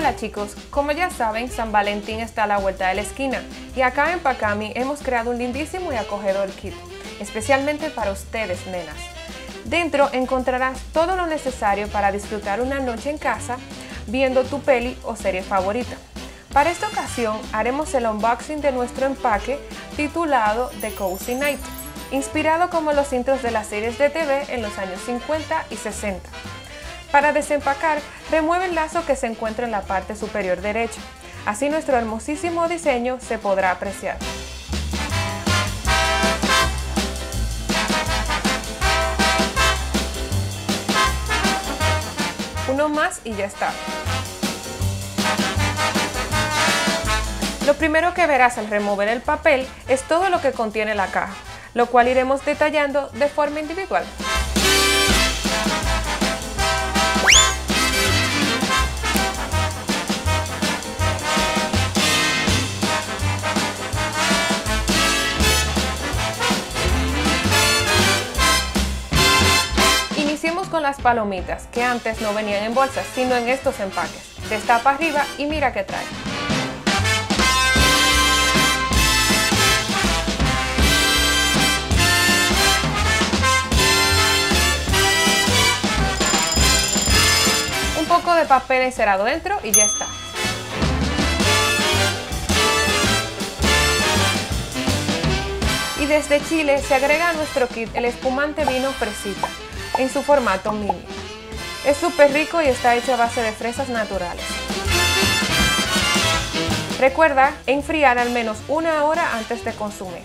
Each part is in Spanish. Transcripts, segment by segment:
Hola chicos, como ya saben, San Valentín está a la vuelta de la esquina y acá en Pacami hemos creado un lindísimo y acogedor kit, especialmente para ustedes, nenas. Dentro encontrarás todo lo necesario para disfrutar una noche en casa viendo tu peli o serie favorita. Para esta ocasión haremos el unboxing de nuestro empaque titulado The Cozy Night, inspirado como los intros de las series de TV en los años 50 y 60. Para desempacar, remueve el lazo que se encuentra en la parte superior derecha. Así nuestro hermosísimo diseño se podrá apreciar. Uno más y ya está. Lo primero que verás al remover el papel es todo lo que contiene la caja, lo cual iremos detallando de forma individual. Iniciemos con las palomitas, que antes no venían en bolsas, sino en estos empaques. Destapa arriba y mira qué trae. Un poco de papel encerado dentro y ya está. Y desde Chile se agrega a nuestro kit el espumante vino fresita, en su formato mini. Es súper rico y está hecho a base de fresas naturales. Recuerda enfriar al menos 1 hora antes de consumir.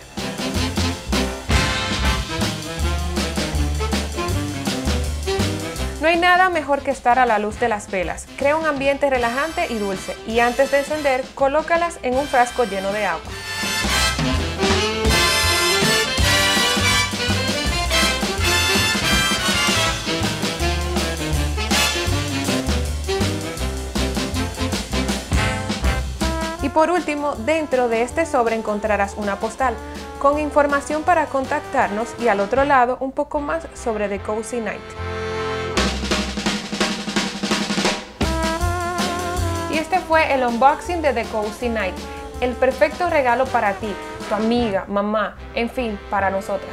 No hay nada mejor que estar a la luz de las velas. Crea un ambiente relajante y dulce, y antes de encender, colócalas en un frasco lleno de agua. Y por último, dentro de este sobre encontrarás una postal con información para contactarnos y al otro lado un poco más sobre The Cozy Night. Y este fue el unboxing de The Cozy Night, el perfecto regalo para ti, tu amiga, mamá, en fin, para nosotras.